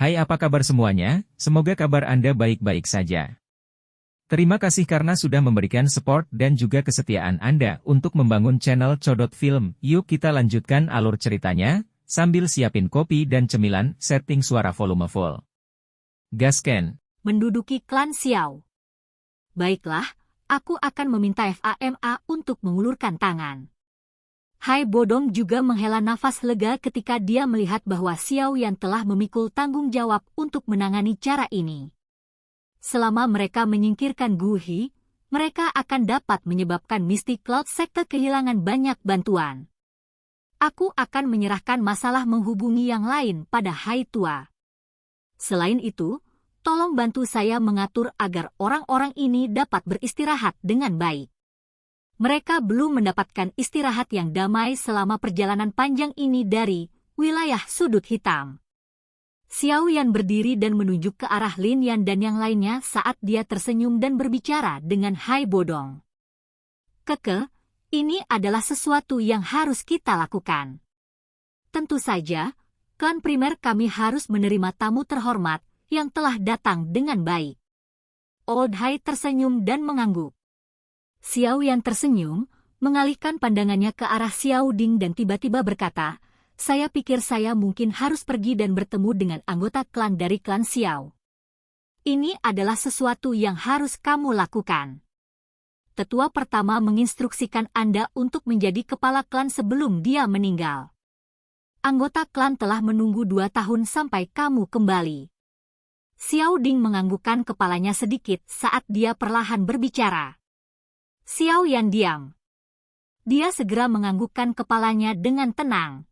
Hai, apa kabar semuanya? Semoga kabar Anda baik-baik saja. Terima kasih karena sudah memberikan support dan juga kesetiaan Anda untuk membangun channel Codot Film. Yuk kita lanjutkan alur ceritanya, sambil siapin kopi dan cemilan, setting suara volume full. Gasken. Menduduki klan Xiao. Baiklah, aku akan meminta FAMA untuk mengulurkan tangan. Hai Bodong juga menghela nafas lega ketika dia melihat bahwa Xiao Yan telah memikul tanggung jawab untuk menangani cara ini. Selama mereka menyingkirkan Gu He, mereka akan dapat menyebabkan Mystic Cloud Sekte kehilangan banyak bantuan. Aku akan menyerahkan masalah menghubungi yang lain pada Hai Tua. Selain itu, tolong bantu saya mengatur agar orang-orang ini dapat beristirahat dengan baik. Mereka belum mendapatkan istirahat yang damai selama perjalanan panjang ini dari wilayah sudut hitam. Xiao Yan berdiri dan menunjuk ke arah Lin Yan dan yang lainnya saat dia tersenyum dan berbicara dengan Hai Bodong. Keke, ini adalah sesuatu yang harus kita lakukan. Tentu saja, klan primer kami harus menerima tamu terhormat yang telah datang dengan baik. Old Hai tersenyum dan mengangguk. Xiao Yan tersenyum, mengalihkan pandangannya ke arah Xiao Ding dan tiba-tiba berkata, saya pikir saya mungkin harus pergi dan bertemu dengan anggota klan dari klan Xiao. Ini adalah sesuatu yang harus kamu lakukan. Tetua pertama menginstruksikan Anda untuk menjadi kepala klan sebelum dia meninggal. Anggota klan telah menunggu 2 tahun sampai kamu kembali. Xiao Ding menganggukkan kepalanya sedikit saat dia perlahan berbicara. Xiao Yan diam. Dia segera menganggukkan kepalanya dengan tenang.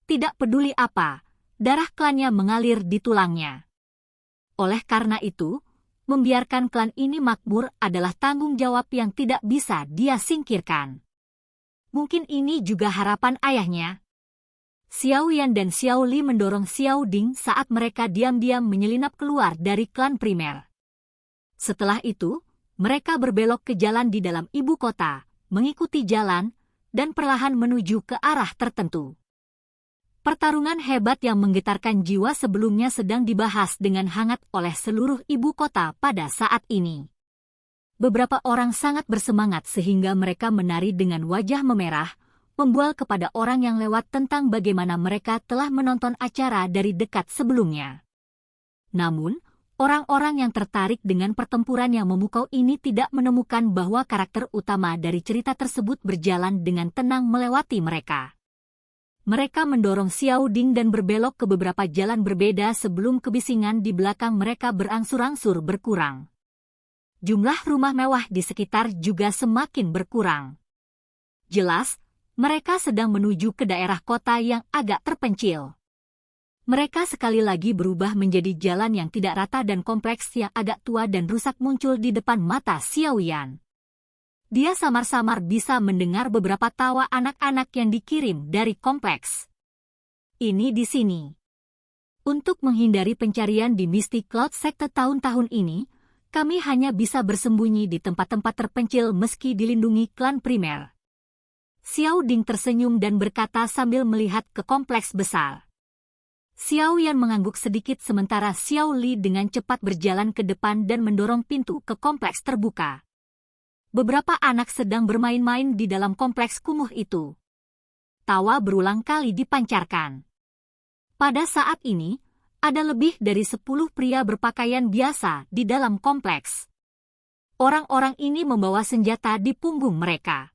Tidak peduli apa, darah klannya mengalir di tulangnya. Oleh karena itu, membiarkan klan ini makmur adalah tanggung jawab yang tidak bisa dia singkirkan. Mungkin ini juga harapan ayahnya. Xiao Yan dan Xiao Li mendorong Xiao Ding saat mereka diam-diam menyelinap keluar dari klan primer. Setelah itu, mereka berbelok ke jalan di dalam ibu kota, mengikuti jalan, dan perlahan menuju ke arah tertentu. Pertarungan hebat yang menggetarkan jiwa sebelumnya sedang dibahas dengan hangat oleh seluruh ibu kota pada saat ini. Beberapa orang sangat bersemangat sehingga mereka menari dengan wajah memerah, membual kepada orang yang lewat tentang bagaimana mereka telah menonton acara dari dekat sebelumnya. Namun, orang-orang yang tertarik dengan pertempuran yang memukau ini tidak menemukan bahwa karakter utama dari cerita tersebut berjalan dengan tenang melewati mereka. Mereka mendorong Xiao Ding dan berbelok ke beberapa jalan berbeda sebelum kebisingan di belakang mereka berangsur-angsur berkurang. Jumlah rumah mewah di sekitar juga semakin berkurang. Jelas, mereka sedang menuju ke daerah kota yang agak terpencil. Mereka sekali lagi berubah menjadi jalan yang tidak rata dan kompleks yang agak tua dan rusak muncul di depan mata Xiao Yan. Dia samar-samar bisa mendengar beberapa tawa anak-anak yang dikirim dari kompleks. Ini di sini. Untuk menghindari pencarian di Mystic Cloud Sekte tahun-tahun ini, kami hanya bisa bersembunyi di tempat-tempat terpencil meski dilindungi klan primer. Xiao Ding tersenyum dan berkata sambil melihat ke kompleks besar. Xiao Yan mengangguk sedikit sementara Xiao Li dengan cepat berjalan ke depan dan mendorong pintu ke kompleks terbuka. Beberapa anak sedang bermain-main di dalam kompleks kumuh itu. Tawa berulang kali dipancarkan. Pada saat ini, ada lebih dari 10 pria berpakaian biasa di dalam kompleks. Orang-orang ini membawa senjata di punggung mereka.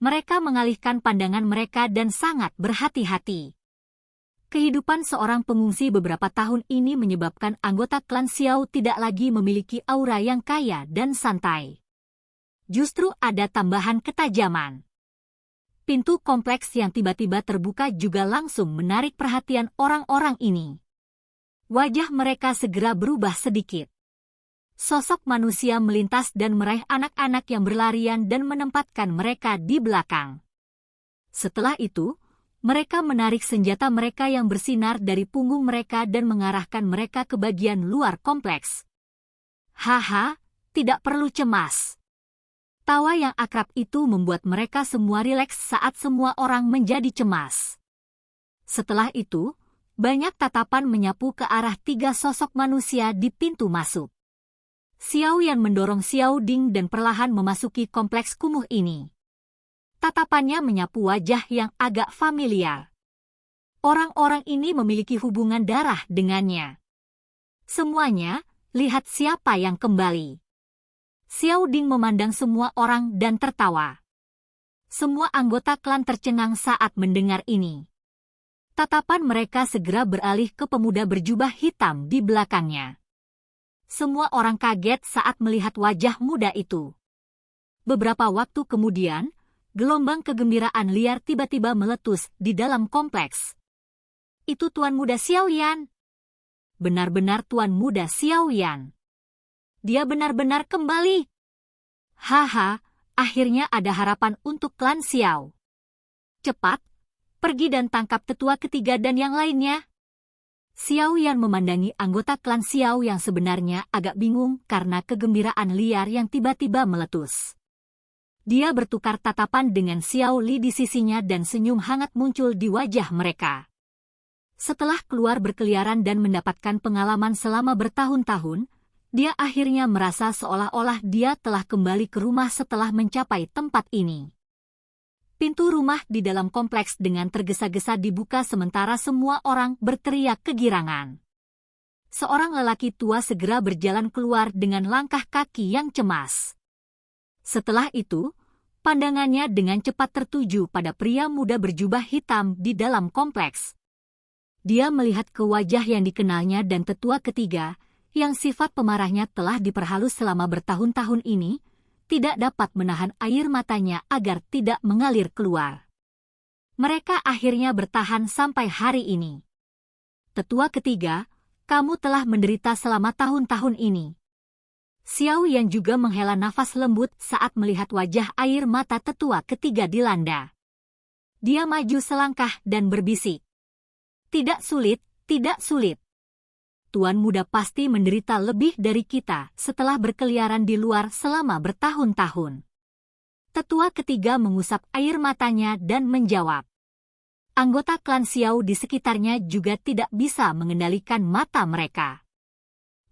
Mereka mengalihkan pandangan mereka dan sangat berhati-hati. Kehidupan seorang pengungsi beberapa tahun ini menyebabkan anggota klan Xiao tidak lagi memiliki aura yang kaya dan santai. Justru ada tambahan ketajaman. Pintu kompleks yang tiba-tiba terbuka juga langsung menarik perhatian orang-orang ini. Wajah mereka segera berubah sedikit. Sosok manusia melintas dan meraih anak-anak yang berlarian dan menempatkan mereka di belakang. Setelah itu, mereka menarik senjata mereka yang bersinar dari punggung mereka dan mengarahkan mereka ke bagian luar kompleks. Haha, tidak perlu cemas. Tawa yang akrab itu membuat mereka semua rileks saat semua orang menjadi cemas. Setelah itu, Banyak tatapan menyapu ke arah 3 sosok manusia di pintu masuk. Xiao Yan mendorong Xiao Ding dan perlahan memasuki kompleks kumuh ini. Tatapannya menyapu wajah yang agak familiar. Orang-orang ini memiliki hubungan darah dengannya. Semuanya, lihat siapa yang kembali. Xiao Ding memandang semua orang dan tertawa. Semua anggota klan tercengang saat mendengar ini. Tatapan mereka segera beralih ke pemuda berjubah hitam di belakangnya. Semua orang kaget saat melihat wajah muda itu. Beberapa waktu kemudian, gelombang kegembiraan liar tiba-tiba meletus di dalam kompleks. Itu Tuan Muda Xiao Yan. Benar-benar Tuan Muda Xiao Yan. Dia benar-benar kembali. Haha, akhirnya ada harapan untuk klan Xiao. Cepat, pergi dan tangkap tetua ketiga dan yang lainnya. Xiao Yan memandangi anggota klan Xiao yang sebenarnya agak bingung karena kegembiraan liar yang tiba-tiba meletus. Dia bertukar tatapan dengan Xiao Li di sisinya dan senyum hangat muncul di wajah mereka. Setelah keluar berkeliaran dan mendapatkan pengalaman selama bertahun-tahun, dia akhirnya merasa seolah-olah dia telah kembali ke rumah setelah mencapai tempat ini. Pintu rumah di dalam kompleks dengan tergesa-gesa dibuka sementara semua orang berteriak kegirangan. Seorang lelaki tua segera berjalan keluar dengan langkah kaki yang cemas. Setelah itu, pandangannya dengan cepat tertuju pada pria muda berjubah hitam di dalam kompleks. Dia melihat ke wajah yang dikenalnya dan tetua ketiga, yang sifat pemarahnya telah diperhalus selama bertahun-tahun ini, tidak dapat menahan air matanya agar tidak mengalir keluar. Mereka akhirnya bertahan sampai hari ini. Tetua ketiga, kamu telah menderita selama tahun-tahun ini. Xiao Yan juga menghela nafas lembut saat melihat wajah air mata tetua ketiga dilanda. Dia maju selangkah dan berbisik. Tidak sulit, tidak sulit. Tuan muda pasti menderita lebih dari kita setelah berkeliaran di luar selama bertahun-tahun. Tetua ketiga mengusap air matanya dan menjawab. Anggota klan Xiao di sekitarnya juga tidak bisa mengendalikan mata mereka.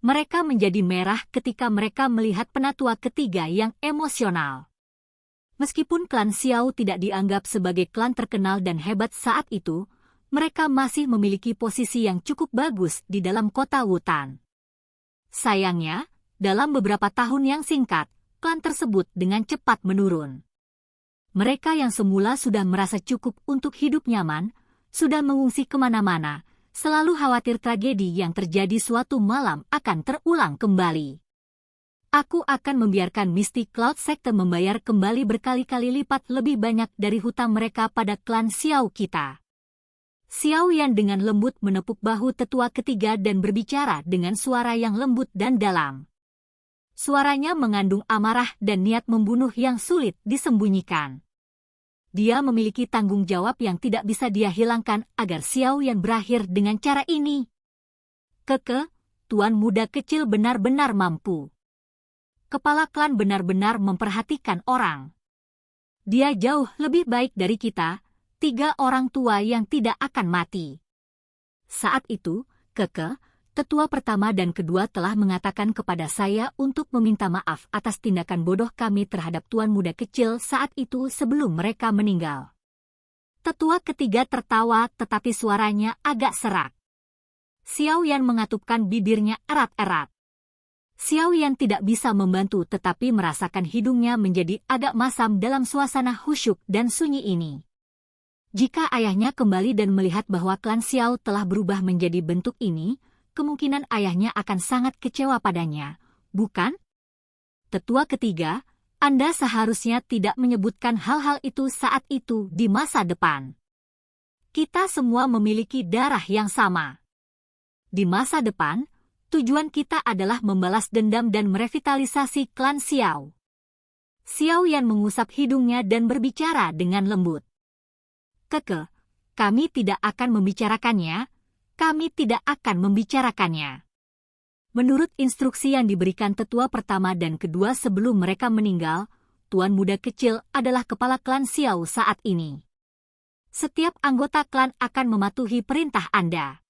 Mereka menjadi merah ketika mereka melihat penatua ketiga yang emosional. Meskipun klan Xiao tidak dianggap sebagai klan terkenal dan hebat saat itu, mereka masih memiliki posisi yang cukup bagus di dalam kota Wutan. Sayangnya, dalam beberapa tahun yang singkat, klan tersebut dengan cepat menurun. Mereka yang semula sudah merasa cukup untuk hidup nyaman, sudah mengungsi kemana-mana, selalu khawatir tragedi yang terjadi suatu malam akan terulang kembali. Aku akan membiarkan Mystic Cloud Sector membayar kembali berkali-kali lipat lebih banyak dari hutang mereka pada klan Xiao kita. Xiao Yan dengan lembut menepuk bahu tetua ketiga dan berbicara dengan suara yang lembut dan dalam. Suaranya mengandung amarah dan niat membunuh yang sulit disembunyikan. Dia memiliki tanggung jawab yang tidak bisa dia hilangkan agar Xiao Yan berakhir dengan cara ini. Tuan muda kecil benar-benar mampu. Kepala klan benar-benar memperhatikan orang. Dia jauh lebih baik dari kita. 3 orang tua yang tidak akan mati. Saat itu, tetua pertama dan kedua telah mengatakan kepada saya untuk meminta maaf atas tindakan bodoh kami terhadap tuan muda kecil saat itu sebelum mereka meninggal. Tetua ketiga tertawa tetapi suaranya agak serak. Xiao Yan mengatupkan bibirnya erat-erat. Xiao Yan tidak bisa membantu tetapi merasakan hidungnya menjadi agak masam dalam suasana khusyuk dan sunyi ini. Jika ayahnya kembali dan melihat bahwa klan Xiao telah berubah menjadi bentuk ini, kemungkinan ayahnya akan sangat kecewa padanya, bukan? Tetua ketiga, Anda seharusnya tidak menyebutkan hal-hal itu saat itu di masa depan. Kita semua memiliki darah yang sama. Di masa depan, tujuan kita adalah membalas dendam dan merevitalisasi klan Xiao. Xiao Yan mengusap hidungnya dan berbicara dengan lembut. Kami tidak akan membicarakannya, kami tidak akan membicarakannya. Menurut instruksi yang diberikan tetua pertama dan kedua sebelum mereka meninggal, tuan muda kecil adalah kepala klan Xiao saat ini. Setiap anggota klan akan mematuhi perintah Anda.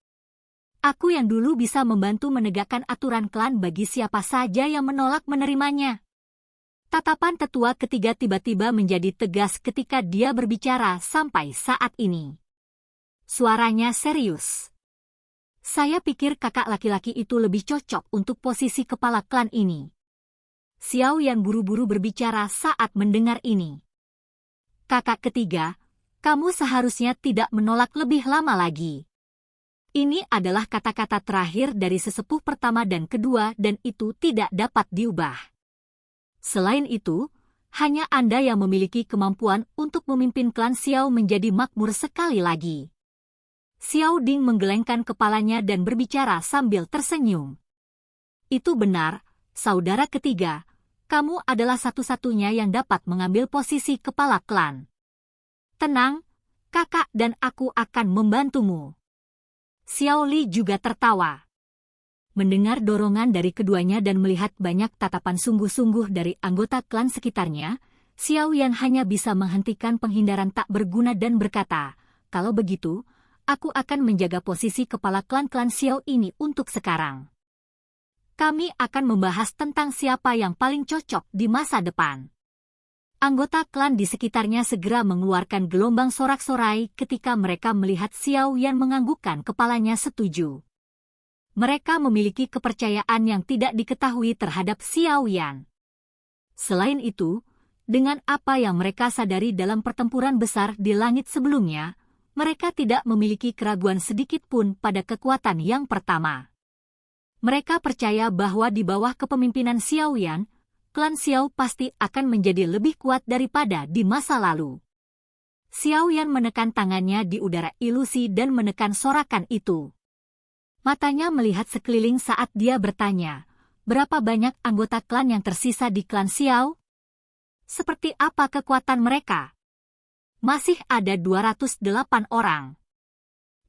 Aku yang dulu bisa membantu menegakkan aturan klan bagi siapa saja yang menolak menerimanya. Tatapan tetua ketiga tiba-tiba menjadi tegas ketika dia berbicara sampai saat ini. Suaranya serius. Saya pikir kakak laki-laki itu lebih cocok untuk posisi kepala klan ini. Xiao Yan buru-buru berbicara saat mendengar ini. Kakak ketiga, kamu seharusnya tidak menolak lebih lama lagi. Ini adalah kata-kata terakhir dari sesepuh pertama dan kedua dan itu tidak dapat diubah. Selain itu, hanya Anda yang memiliki kemampuan untuk memimpin klan Xiao menjadi makmur sekali lagi. Xiao Ding menggelengkan kepalanya dan berbicara sambil tersenyum. Itu benar, saudara ketiga, kamu adalah satu-satunya yang dapat mengambil posisi kepala klan. Tenang, kakak dan aku akan membantumu. Xiao Li juga tertawa. Mendengar dorongan dari keduanya dan melihat banyak tatapan sungguh-sungguh dari anggota klan sekitarnya, Xiao Yan hanya bisa menghentikan penghindaran tak berguna dan berkata, kalau begitu, aku akan menjaga posisi kepala klan-klan Xiao ini untuk sekarang. Kami akan membahas tentang siapa yang paling cocok di masa depan. Anggota klan di sekitarnya segera mengeluarkan gelombang sorak-sorai ketika mereka melihat Xiao Yan menganggukkan kepalanya setuju. Mereka memiliki kepercayaan yang tidak diketahui terhadap Xiao Yan. Selain itu, dengan apa yang mereka sadari dalam pertempuran besar di langit sebelumnya, mereka tidak memiliki keraguan sedikit pun pada kekuatan yang pertama. Mereka percaya bahwa di bawah kepemimpinan Xiao Yan, klan Xiao pasti akan menjadi lebih kuat daripada di masa lalu. Xiao Yan menekan tangannya di udara ilusi dan menekan sorakan itu. Matanya melihat sekeliling saat dia bertanya, berapa banyak anggota klan yang tersisa di klan Xiao? Seperti apa kekuatan mereka? Masih ada 208 orang.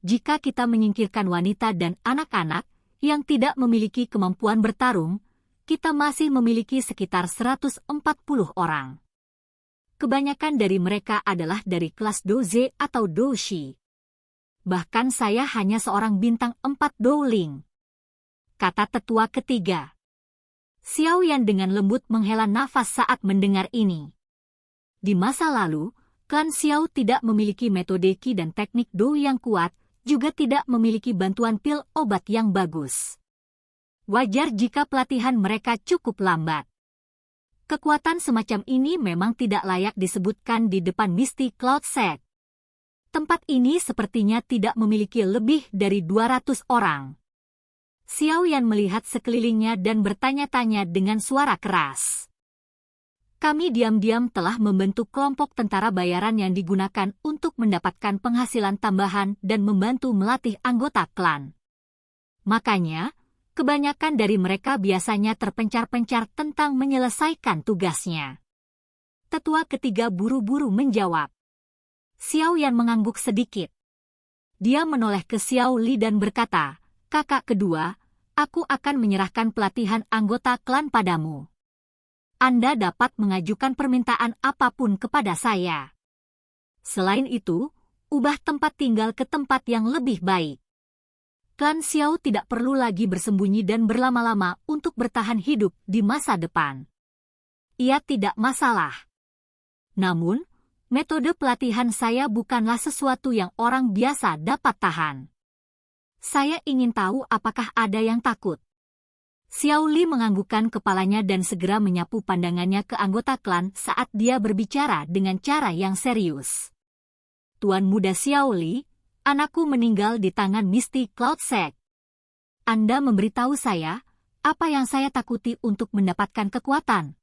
Jika kita menyingkirkan wanita dan anak-anak yang tidak memiliki kemampuan bertarung, kita masih memiliki sekitar 140 orang. Kebanyakan dari mereka adalah dari kelas Doze atau Doshi. Bahkan saya hanya seorang bintang 4 Dowling, kata tetua ketiga. Xiao Yan dengan lembut menghela nafas saat mendengar ini. Di masa lalu, klan Xiao tidak memiliki metode Qi dan teknik Do yang kuat, juga tidak memiliki bantuan pil obat yang bagus. Wajar jika pelatihan mereka cukup lambat. Kekuatan semacam ini memang tidak layak disebutkan di depan Misty Cloud Set. Tempat ini sepertinya tidak memiliki lebih dari 200 orang. Xiao Yan melihat sekelilingnya dan bertanya-tanya dengan suara keras. Kami diam-diam telah membentuk kelompok tentara bayaran yang digunakan untuk mendapatkan penghasilan tambahan dan membantu melatih anggota klan. Makanya, kebanyakan dari mereka biasanya terpencar-pencar tentang menyelesaikan tugasnya. Tetua ketiga buru-buru menjawab. Xiao Yan mengangguk sedikit. Dia menoleh ke Xiao Li dan berkata, kakak kedua, aku akan menyerahkan pelatihan anggota klan padamu. Anda dapat mengajukan permintaan apapun kepada saya. Selain itu, ubah tempat tinggal ke tempat yang lebih baik. Klan Xiao tidak perlu lagi bersembunyi dan berlama-lama untuk bertahan hidup di masa depan. Ia tidak masalah. Namun, metode pelatihan saya bukanlah sesuatu yang orang biasa dapat tahan. Saya ingin tahu apakah ada yang takut. Xiao Li menganggukkan kepalanya dan segera menyapu pandangannya ke anggota klan saat dia berbicara dengan cara yang serius. Tuan muda Xiao Li, anakku meninggal di tangan Misty Cloud Sect. Anda memberitahu saya, apa yang saya takuti untuk mendapatkan kekuatan?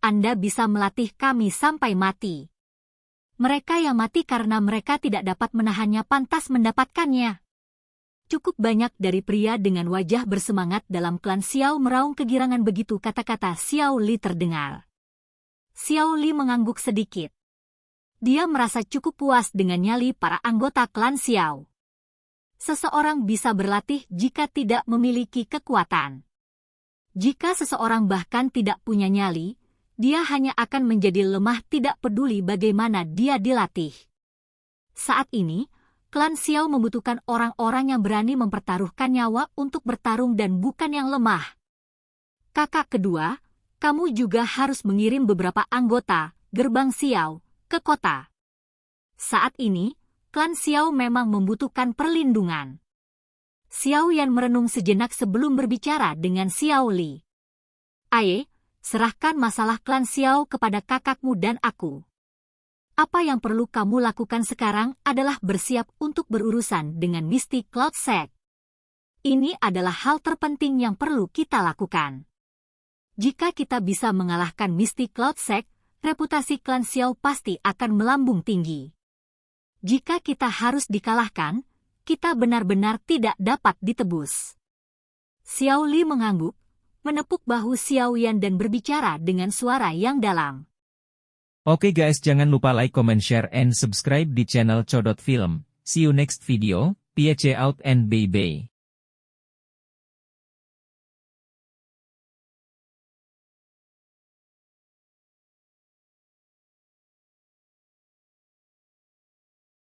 Anda bisa melatih kami sampai mati. Mereka yang mati karena mereka tidak dapat menahannya pantas mendapatkannya. Cukup banyak dari pria dengan wajah bersemangat dalam klan Xiao meraung kegirangan begitu kata-kata Xiao Li terdengar. Xiao Li mengangguk sedikit. Dia merasa cukup puas dengan nyali para anggota klan Xiao. Seseorang bisa berlatih jika tidak memiliki kekuatan. Jika seseorang bahkan tidak punya nyali, dia hanya akan menjadi lemah tidak peduli bagaimana dia dilatih. Saat ini, klan Xiao membutuhkan orang-orang yang berani mempertaruhkan nyawa untuk bertarung dan bukan yang lemah. Kakak kedua, kamu juga harus mengirim beberapa anggota gerbang Xiao ke kota. Saat ini, klan Xiao memang membutuhkan perlindungan. Xiao Yan merenung sejenak sebelum berbicara dengan Xiao Li. Aye, serahkan masalah klan Xiao kepada kakakmu dan aku. Apa yang perlu kamu lakukan sekarang adalah bersiap untuk berurusan dengan Mystic Cloud Sect. Ini adalah hal terpenting yang perlu kita lakukan. Jika kita bisa mengalahkan Mystic Cloud Sect, reputasi klan Xiao pasti akan melambung tinggi. Jika kita harus dikalahkan, kita benar-benar tidak dapat ditebus. Xiao Li mengangguk, menepuk bahu Xiao Yan dan berbicara dengan suara yang dalam. Oke guys, jangan lupa like, comment, share, and subscribe di channel Codot Film. See you next video, peace out and bye-bye.